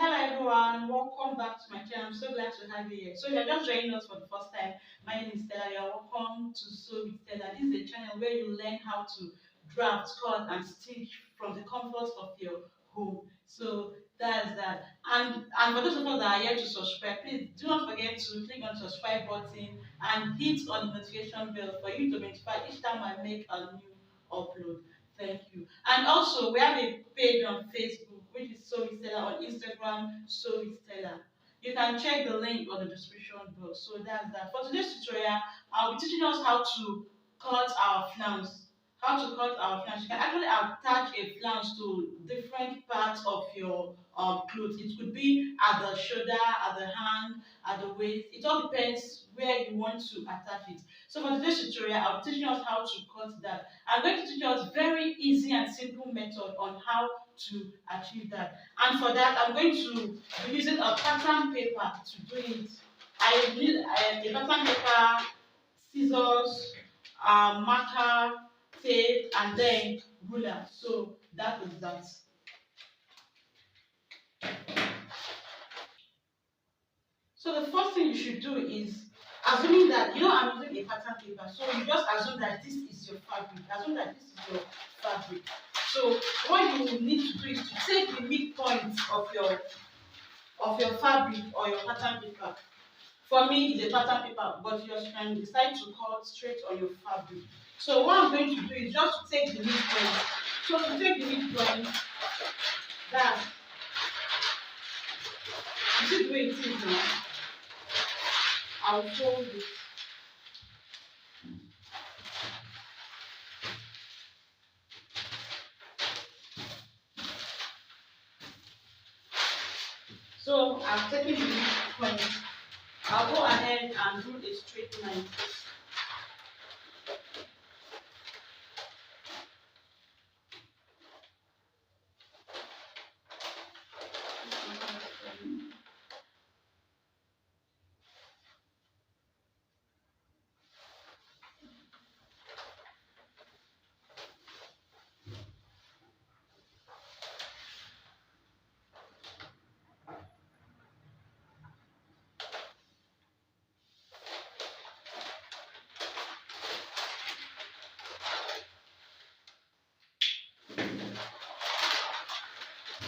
Hello everyone, welcome back to my channel. I'm so glad to have you here. So if you're just joining us for the first time, my name is Stella. You're welcome to Sew with Stella. This is a channel where you learn how to draft, cut, and stitch from the comfort of your home. So that's that. And for those of us that are here to subscribe, please do not forget to click on the subscribe button and hit on the notification bell for you to be notified each time I make a new upload. Thank you. And also, we have a page on Facebook, which is Sew with Stella, on Instagram, Sew with Stella. You can check the link on the description box. So that's that. For today's tutorial, I'll be teaching us how to cut our flounce. How to cut our flounce. You can actually attach a flounce to different parts of your clothes. It could be at the shoulder, at the hand, at the waist. It all depends where you want to attach it. So for today's tutorial, I'll be teaching us how to cut that. I'm going to teach us very easy and simple method on how to achieve that. And for that, I'm going to be using a pattern paper to do it. I need a pattern paper, scissors, marker, tape, and then ruler. So that is that. So the first thing you should do is, assuming that you know I'm using a pattern paper, so you just assume that this is your fabric. Assume that this is your fabric. So what you will need to do is to take the midpoint of your fabric or your pattern paper. For me, it's a pattern paper, but you can decide to cut straight on your fabric. So what I'm going to do is just to take the midpoint. So to take the midpoint, that you see the way it is now. I'll fold it. So I've taken the midpoint. I'll go ahead and do a straight line.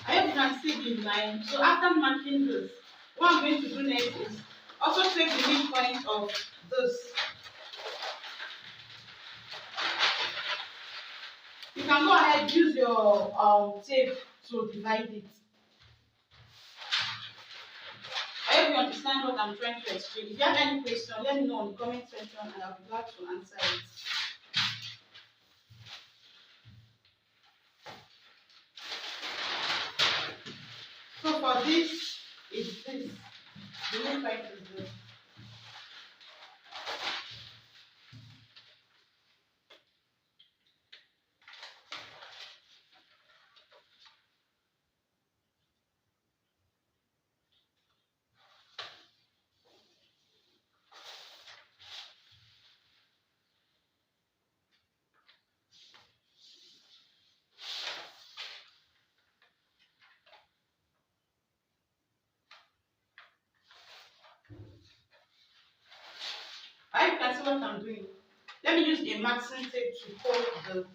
I hope you can see the line. So after marking this, what I'm going to do next is also take the midpoint of this. You can go ahead and use your tape to divide it. I hope you understand what I'm trying to explain. If you have any question, let me know in the comment section and I'll be glad to answer it. So for this, it's this. The midpoint is this. I hope you can see what I'm doing. Let me use a maxing tape to hold the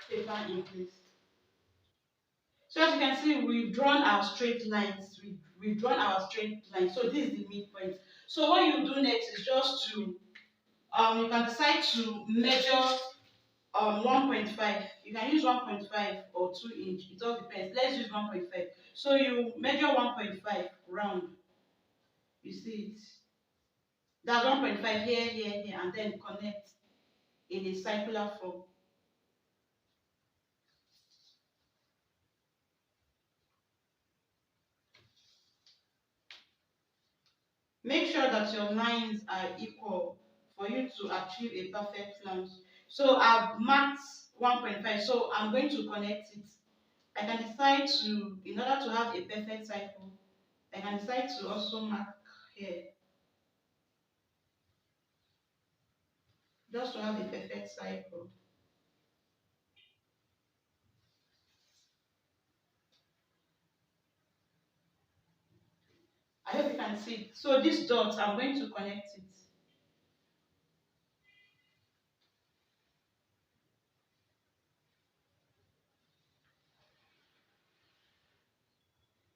paper in place. So as you can see, we've drawn our straight lines. We've drawn our straight line. So this is the midpoint. So what you do next is just to you can decide to measure 1.5. You can use 1.5 or 2 inch. It all depends. Let's use 1.5. So you measure 1.5 round. You see it. That's 1.5 here, here, here, and then connect in a circular form. Make sure that your lines are equal for you to achieve a perfect flounce. So I've marked 1.5, so I'm going to connect it. I can decide to, in order to have a perfect cycle, I can decide to also mark here, just to have a perfect cycle. I hope you can see it. So this dot, I'm going to connect it.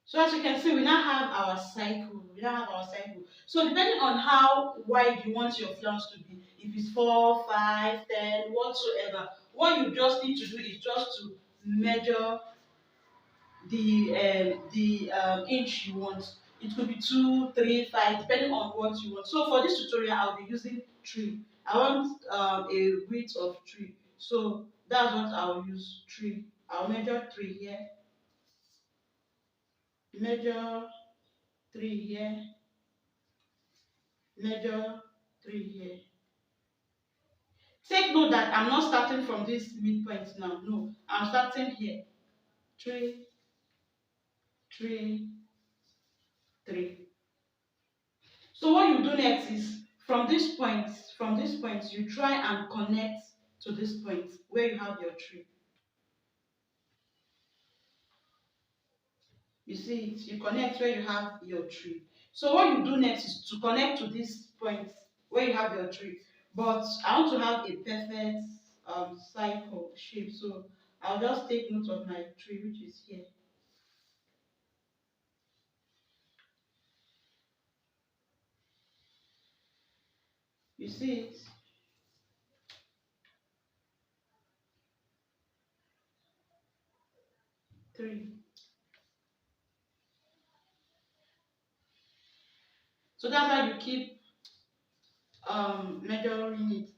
So as you can see, we now have our cycle. We now have our cycle. So depending on how wide you want your flounce to be, if it's 4, 5, 10, whatsoever, what you just need to do is just to measure the inch you want. It could be 2, 3, 5, depending on what you want. So for this tutorial, I'll be using 3. I want a width of 3. So that's what I'll use, 3. I'll measure 3 here, measure 3 here, measure 3 here. Take note that I'm not starting from this midpoint now. No, I'm starting here. 3, 3, 3. So what you do next is from this point, you try and connect to this point where you have your tree. You see it, you connect where you have your tree. So what you do next is to connect to this point where you have your tree. But I want to have a perfect cycle shape. So I'll just take note of my tree, which is here. You see it? 3. So that's how you keep measuring it.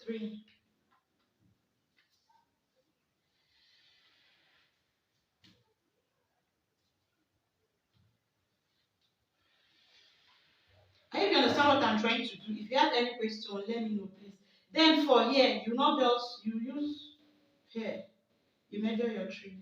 3. I hope you understand what I'm trying to do. If you have any question, let me know, please. Then for here, you not just you use here, you measure your tree.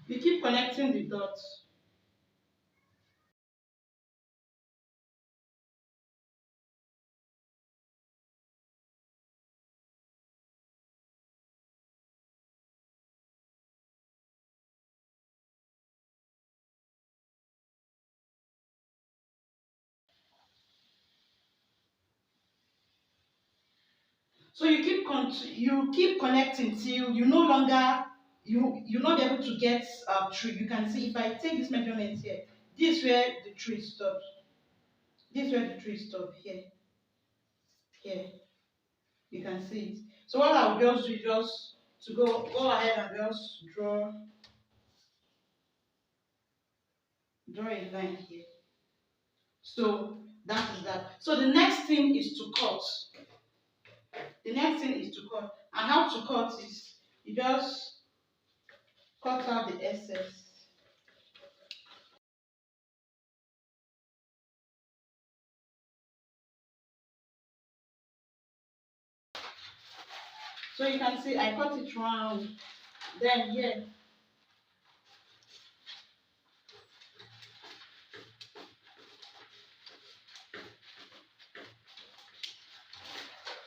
You keep connecting the dots. So you keep connecting till you no longer you not be able to get a tree. You can see if I take this measurement here, this where the tree stops. This where the tree stops here. Here. You can see it. So what I'll just do is just to go ahead and just draw a line here. So that is that. So the next thing is to cut. The next thing is to cut. And how to cut is you just cut out the excess. So you can see I cut it round. Then here,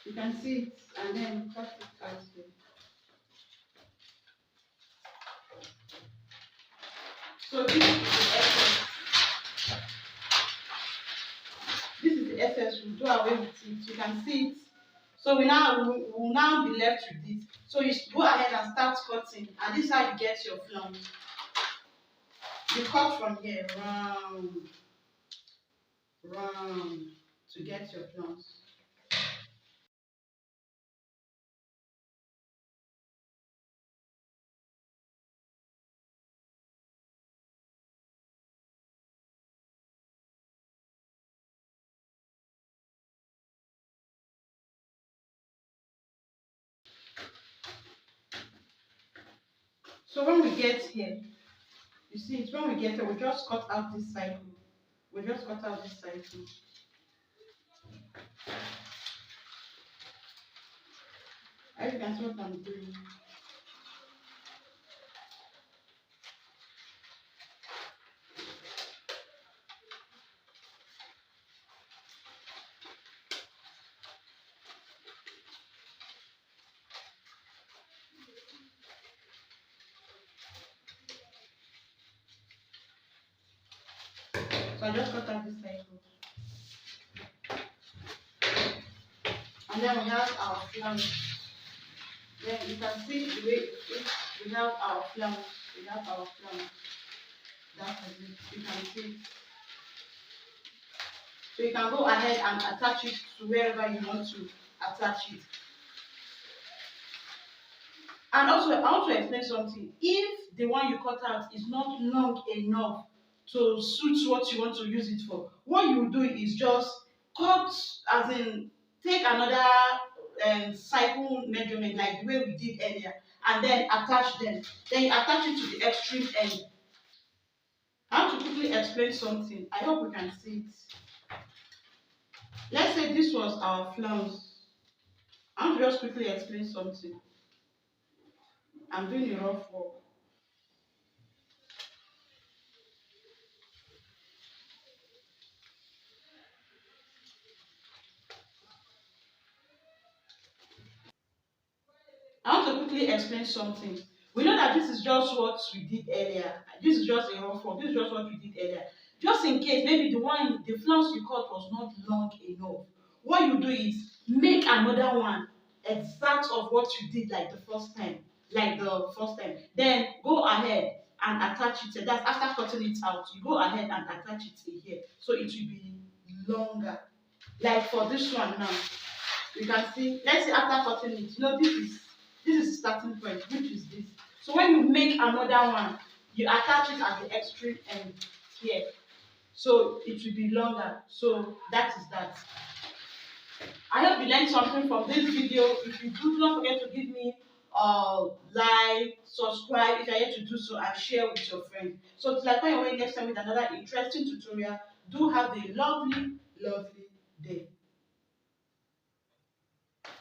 you can see it and then cut it out here. So this is the excess. This is the excess. We'll do away with it. You can see it. So we'll now be left with this. So you go ahead and start cutting, and this is how you get your flounce. You cut from here round, round to get your flounce. So when we get here, you see it, when we get here, we just cut out this cycle. We just cut out this cycle. I you can see what I'm doing. So I just cut out this cycle. And then we have our flounce. Then you can see the way we have our flounce. We have our flounce. That is it. You can see. So you can go ahead and attach it to wherever you want to attach it. And also, I want to explain something. If the one you cut out is not long enough to suit what you want to use it for, what you do is just cut, as in take another cycle measurement like the way we did earlier, and then attach them. Then you attach it to the extreme end. I want to quickly explain something. I hope we can see it. Let's say this was our flounce. I want to just quickly explain something. I'm doing a rough work. I want to quickly explain something. We know that this is just what we did earlier. This is just a rough work. This is just what we did earlier. Just in case maybe the flounce you cut was not long enough, what you do is make another one exact of what you did like the first time. Then go ahead and attach it. That's after cutting it out. You go ahead and attach it here. So it will be longer. Like for this one now. You can see, let's say after cutting it, this is starting point, which is this. So when you make another one, you attach it at the extreme end here. So it will be longer. So that is that. I hope you learned something from this video. If you do, not forget to give me like, subscribe if you're yet to do so, and share with your friends. So till I come your way next time with another interesting tutorial, do have a lovely, lovely day.